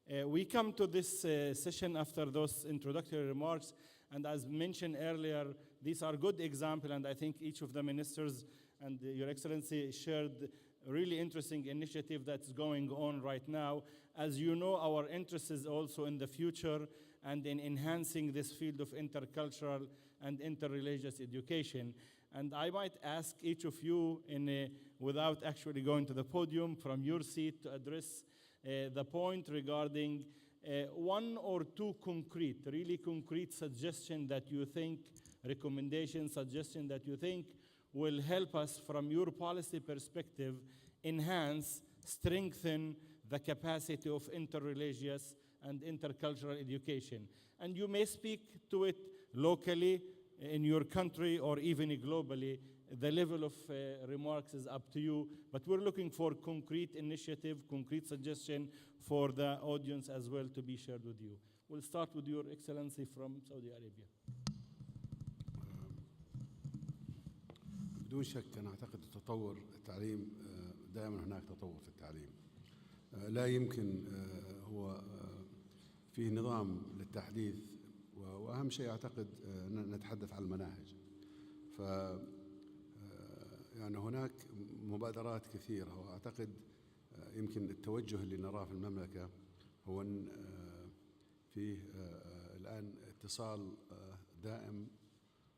We come to this session after those introductory remarks, and as mentioned earlier, these are good examples, and I think each of the ministers and Your Excellency shared a really interesting initiative that's going on right now. As you know, our interest is also in the future and in enhancing this field of intercultural and interreligious education. And I might ask each of you, without actually going to the podium, from your seat to address the point regarding one or two really concrete suggestions that you think, recommendations, suggestions that you think will help us from your policy perspective enhance, strengthen the capacity of interreligious and intercultural education. And you may speak to it locally in your country or even globally. The level of remarks is up to you, but we're looking for concrete initiative, concrete suggestion for the audience as well to be shared with you. We'll start with Your Excellency from Saudi Arabia. بدون شك أنا أعتقد تطور التعليم دائما هناك تطور في التعليم. لا يمكن هو فيه نظام للتحديث، وأهم شيء أعتقد نتحدث عن المناهج. ف يعني هناك مبادرات كثيرة، وأعتقد يمكن التوجه اللي نراه في المملكة هو أن فيه الآن اتصال دائم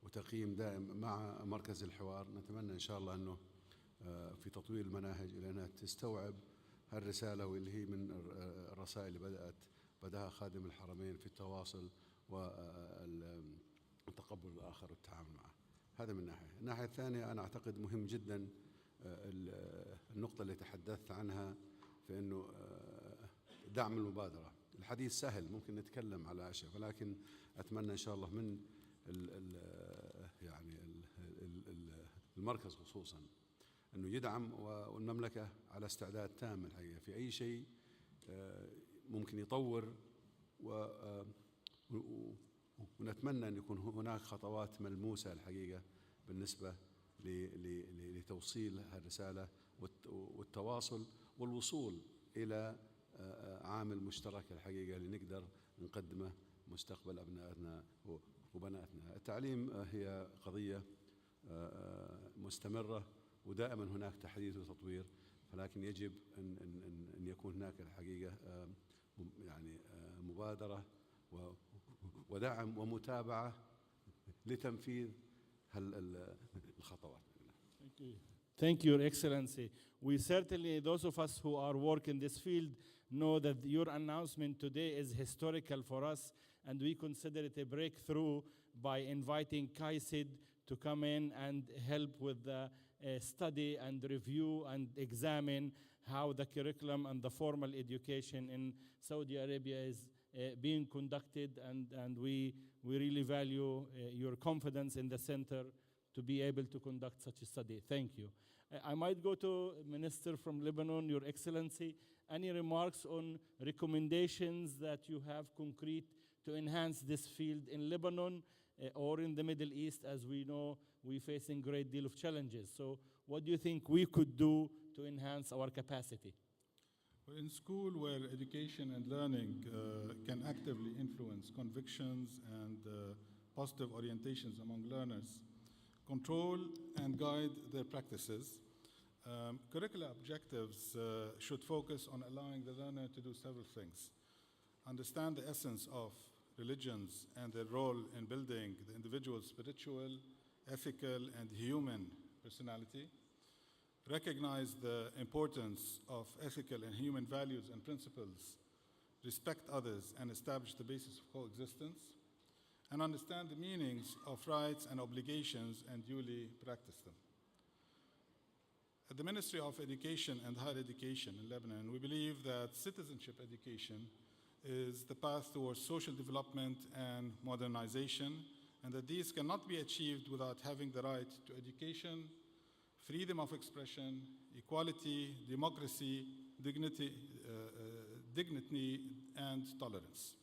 وتقييم دائم مع مركز الحوار. نتمنى إن شاء الله أنه في تطوير المناهج إلى أنها تستوعب هالرسالة، واللي هي من الرسائل اللي بدأها خادم الحرمين في التواصل وتقبل الآخر والتعامل معه. هذا من ناحية. الناحية الثانية أنا أعتقد مهم جدا النقطة اللي تحدثت عنها في أنه دعم المبادرة. الحديث سهل، ممكن نتكلم على أشياء، ولكن أتمنى إن شاء الله من يعني المركز خصوصا أنه يدعم، والمملكة على استعداد تام الحقيقة في أي شيء ممكن يطور، ونتمنى أن يكون هناك خطوات ملموسة الحقيقة بالنسبة لتوصيل هالرسالة والتواصل والوصول إلى عامل مشترك الحقيقة اللي نقدر نقدمه مستقبل أبنائنا وبناتنا. التعليم هي قضية مستمرة، ودائما هناك تحديث وتطوير، ولكن يجب أن يكون هناك الحقيقة يعني مبادرة ودعم ومتابعة لتنفيذ الخطوات. Thank you, Your Excellency. We certainly, those of us who are working in this field, know that your announcement today is historical for us, and we consider it a breakthrough by inviting KAICIID to come in and help with the study and review and examine how the curriculum and the formal education in Saudi Arabia is being conducted, and we really value your confidence in the center to be able to conduct such a study. Thank you. I might go to Minister from Lebanon, Your Excellency. Any remarks on recommendations that you have concrete to enhance this field in Lebanon or in the Middle East? As we know, we're facing a great deal of challenges. So what do you think we could do to enhance our capacity? Well, in school, where education and learning can actively influence convictions and positive orientations among learners, control and guide their practices, curricular objectives should focus on allowing the learner to do several things. Understand the essence of religions and their role in building the individual's spiritual, ethical, and human personality. Recognize the importance of ethical and human values and principles, respect others, and establish the basis of coexistence, and understand the meanings of rights and obligations and duly practice them. At the Ministry of Education and Higher Education in Lebanon, we believe that citizenship education is the path towards social development and modernization, and that these cannot be achieved without having the right to education, freedom of expression, equality, democracy, dignity, and tolerance.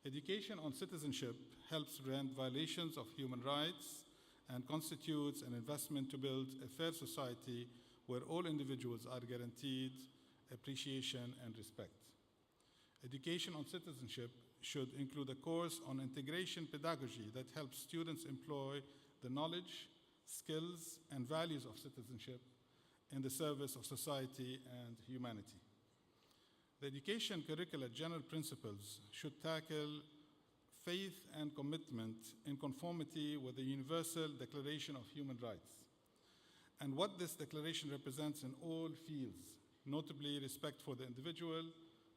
Education on citizenship helps prevent violations of human rights and constitutes an investment to build a fair society where all individuals are guaranteed appreciation and respect. Education on citizenship should include a course on integration pedagogy that helps students employ the knowledge, skills, and values of citizenship in the service of society and humanity. The education curricula general principles should tackle faith and commitment in conformity with the Universal Declaration of Human Rights and what this declaration represents in all fields, notably respect for the individual,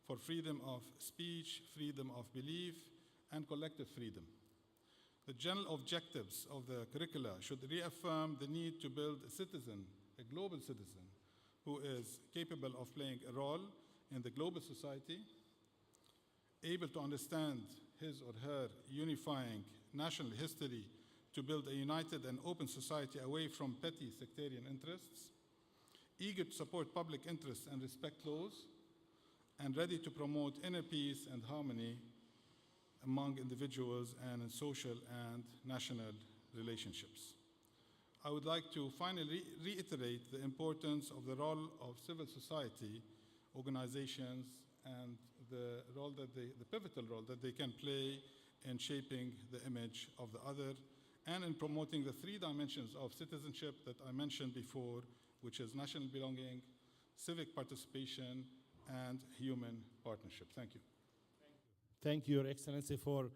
for freedom of speech, freedom of belief, and collective freedom. The general objectives of the curricula should reaffirm the need to build a citizen, a global citizen, who is capable of playing a role in the global society, able to understand his or her unifying national history to build a united and open society away from petty sectarian interests, eager to support public interests and respect laws, and ready to promote inner peace and harmony among individuals and in social and national relationships. I would like to finally reiterate the importance of the role of civil society organizations and the pivotal role that they can play in shaping the image of the other and in promoting the three dimensions of citizenship that I mentioned before, which is national belonging, civic participation, and human partnership. Thank you. Thank you, Your Excellency, for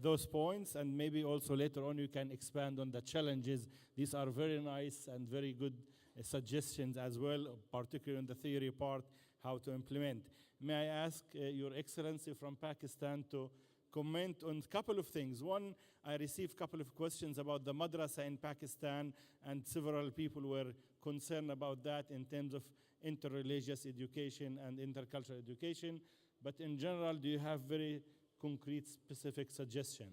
those points, and maybe also later on you can expand on the challenges. These are very nice and very good suggestions as well, particularly in the theory part, how to implement. May I ask Your Excellency from Pakistan to comment on a couple of things. One, I received a couple of questions about the madrasa in Pakistan, and several people were concerned about that in terms of interreligious education and intercultural education. But in general, do you have very concrete, specific suggestion?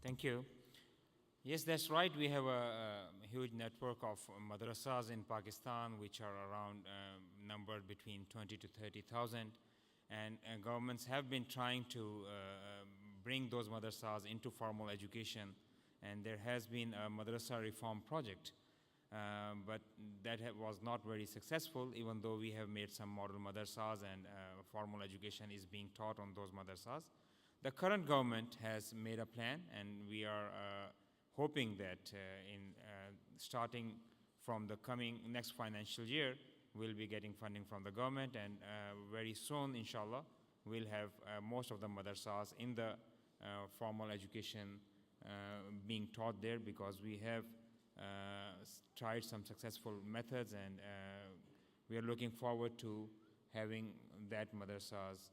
Thank you. Yes, that's right. We have a huge network of madrasas in Pakistan, which are around numbered between 20 to 30,000. And governments have been trying to bring those madrasas into formal education. And there has been a madrasa reform project. But that was not very successful, even though we have made some model madrasas and formal education is being taught on those madrasas. The current government has made a plan, and we are hoping that starting from the coming next financial year, we'll be getting funding from the government, and very soon, inshallah, we'll have most of the madrasas in the formal education being taught there, because we have tried some successful methods, and we are looking forward to having that madrasas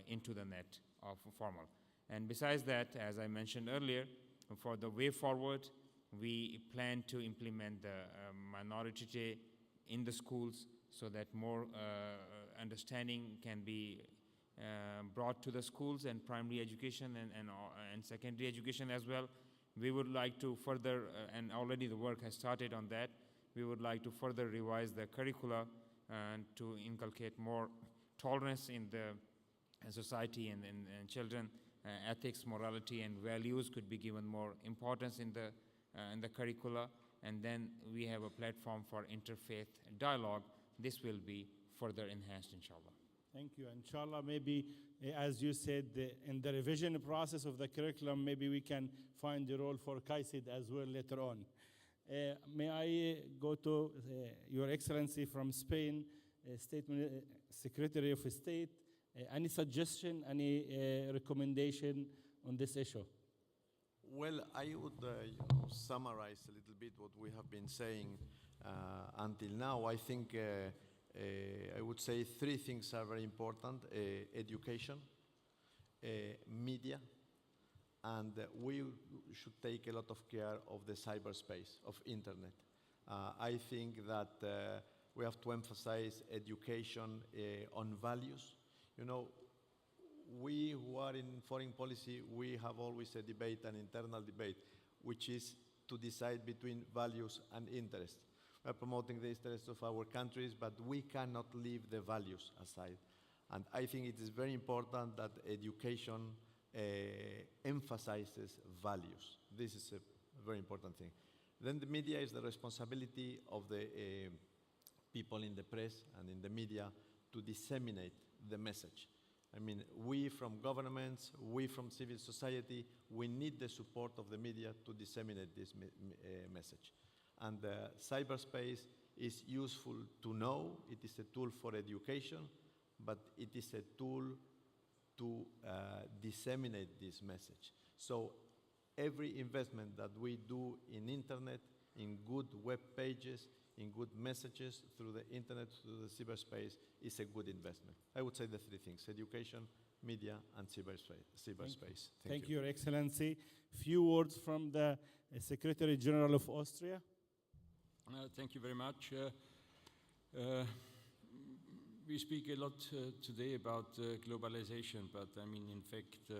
into the net of formal. And besides that, as I mentioned earlier, for the way forward, we plan to implement the minority day in the schools so that more understanding can be brought to the schools and primary education and secondary education as well. We would like to further, and already the work has started on that, we would like to further revise the curricula and to inculcate more tolerance in the society and children. Ethics, morality, and values could be given more importance in the curricula. And then we have a platform for interfaith dialogue. This will be further enhanced, inshallah. Thank you. Inshallah, maybe, as you said, in the revision process of the curriculum, maybe we can find a role for KAICIID as well later on. May I go to Your Excellency from Spain, Secretary of State. Any suggestion, any recommendation on this issue? Well, I would summarize a little bit what we have been saying until now. I think I would say three things are very important: education, media, and we should take a lot of care of the cyberspace, of internet. I think that we have to emphasize education on values. You know, we who are in foreign policy, we have always a debate, an internal debate, which is to decide between values and interests. We are promoting the interests of our countries, but we cannot leave the values aside. And I think it is very important that education emphasizes values. This is a very important thing. Then the media is the responsibility of the people in the press and in the media to disseminate the message. I mean, we from governments, we from civil society, we need the support of the media to disseminate this message. And cyberspace is useful to know. It is a tool for education, but it is a tool to disseminate this message. So every investment that we do in internet, in good web pages, in good messages through the internet, through the cyberspace, is a good investment. I would say the three things: education, media, and cyberspace. Thank you, Your Excellency. Few words from the Secretary General of Austria. Thank you very much. We speak a lot today about globalization, but I mean, in fact,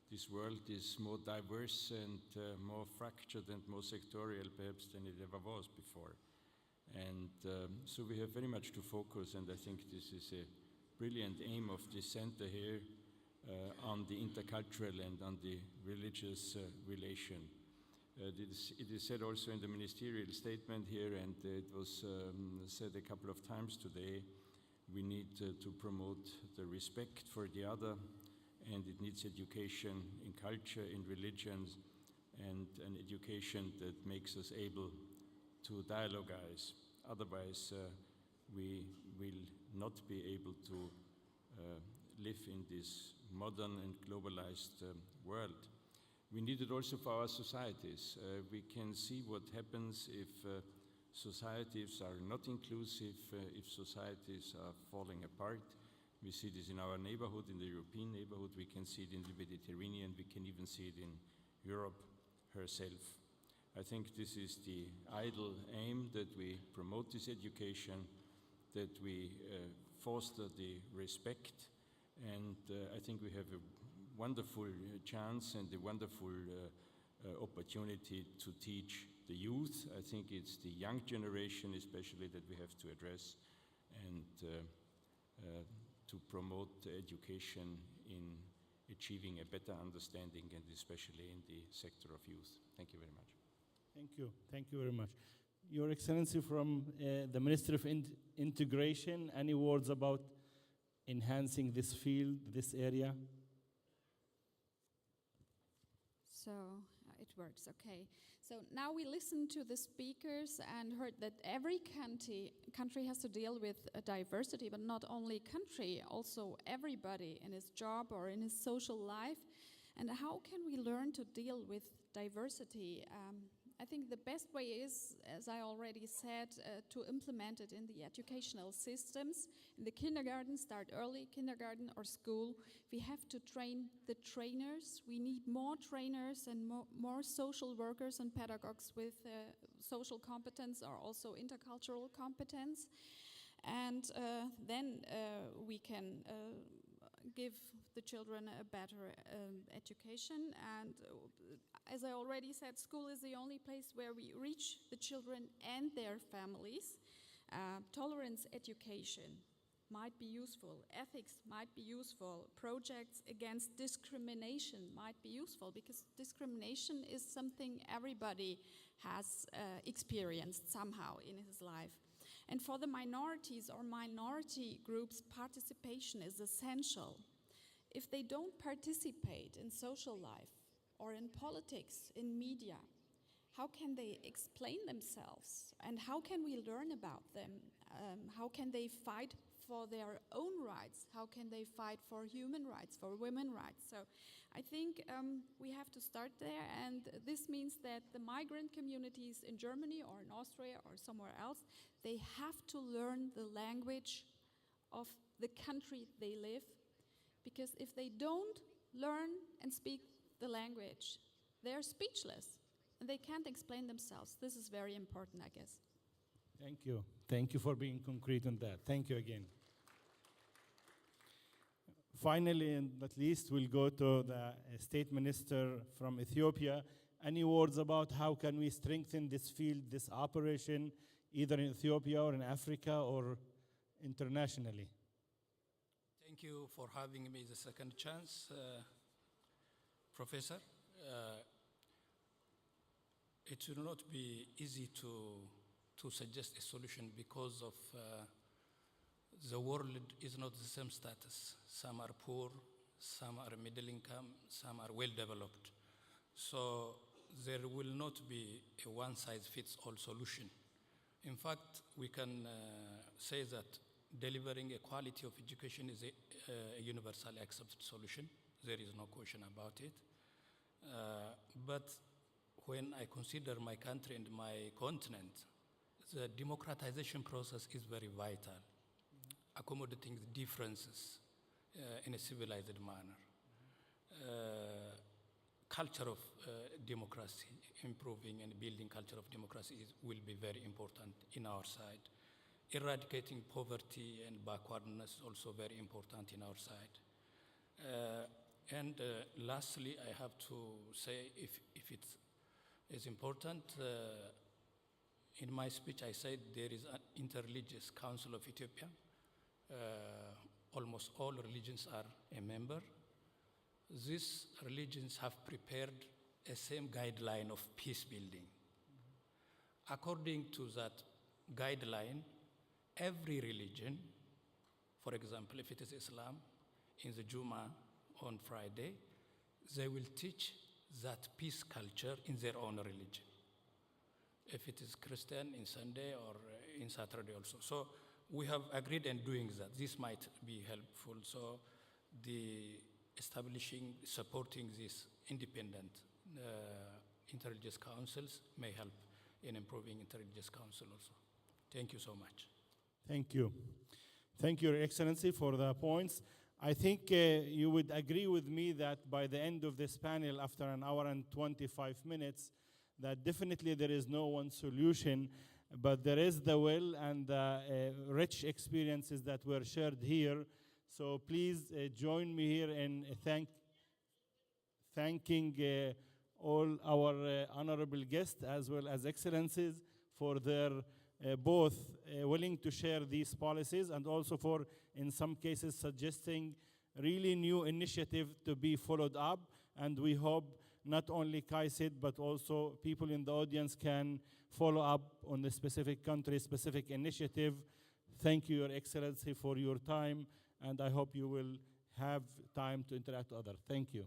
this world is more diverse and more fractured and more sectorial perhaps than it ever was before. And so we have very much to focus, and I think this is a brilliant aim of this center here on the intercultural and on the religious relation. It is said also in the ministerial statement here, and it was said a couple of times today, we need to promote the respect for the other, and it needs education in culture, in religions, and an education that makes us able to dialogize. Otherwise, we will not be able to live in this modern and globalized world. We need it also for our societies. We can see what happens if societies are not inclusive, if societies are falling apart. We see this in our neighborhood, in the European neighborhood. We can see it in the Mediterranean. We can even see it in Europe herself. I think this is the ideal aim, that we promote this education, that we foster the respect, and I think we have a wonderful chance and a wonderful opportunity to teach the youth. I think it's the young generation especially that we have to address, and to promote education in achieving a better understanding, and especially in the sector of youth. Thank you very much. Thank you. Thank you very much. Your Excellency, from the Ministry of Integration, any words about enhancing this field, this area? So it works, okay. So now we listened to the speakers and heard that every country has to deal with a diversity, but not only country, also everybody in his job or in his social life. And how can we learn to deal with diversity? I think the best way is, as I already said, to implement it in the educational systems. In the kindergarten, start early, kindergarten or school. We have to train the trainers. We need more trainers and more social workers and pedagogues with social competence or also intercultural competence. And then we can give the children a better education. And as I already said, school is the only place where we reach the children and their families. Tolerance education might be useful. Ethics might be useful. Projects against discrimination might be useful, because discrimination is something everybody has experienced somehow in his life. And for the minorities or minority groups, participation is essential. If they don't participate in social life or in politics, in media, how can they explain themselves? And how can we learn about them? How can they fight for their own rights? How can they fight for human rights, for women's rights? So I think we have to start there, and this means that the migrant communities in Germany or in Austria or somewhere else, they have to learn the language of the country they live, because if they don't learn and speak the language, they're speechless and they can't explain themselves. This is very important, I guess. Thank you. Thank you for being concrete on that. Thank you again. Finally, and not least, we'll go to the State Minister from Ethiopia. Any words about how can we strengthen this field, this operation, either in Ethiopia or in Africa or internationally? Thank you for having me the second chance, Professor. It will not be easy to suggest a solution because of the world is not the same status. Some are poor, some are middle income, some are well developed. So there will not be a one-size-fits-all solution. In fact, we can say that delivering a quality of education is a universally accepted solution. There is no question about it. But when I consider my country and my continent, the democratization process is very vital, accommodating the differences in a civilized manner. Culture of democracy, improving and building culture of democracy will be very important in our side. Eradicating poverty and backwardness is also very important in our side. And lastly, I have to say, if it is important, in my speech I said there is an Interreligious Council of Ethiopia. Almost all religions are a member. These religions have prepared a same guideline of peace building. According to that guideline, every religion, for example, if it is Islam, in the Jummah on Friday, they will teach that peace culture in their own religion. If it is Christian, in Sunday or in Saturday also. So we have agreed in doing that. This might be helpful. So the establishing, supporting these independent interreligious councils may help in improving interreligious council also. Thank you so much. Thank you. Thank you, Your Excellency, for the points. I think you would agree with me that by the end of this panel, after an hour and 25 minutes, that definitely there is no one solution, but there is the will and the rich experiences that were shared here. So please join me here in thanking all our honorable guests as well as excellencies for their both willing to share these policies and also for, in some cases, suggesting really new initiative to be followed up. And we hope not only KAICIID, but also people in the audience can follow up on the specific country, specific initiative. Thank you, Your Excellency, for your time, and I hope you will have time to interact with others. Thank you.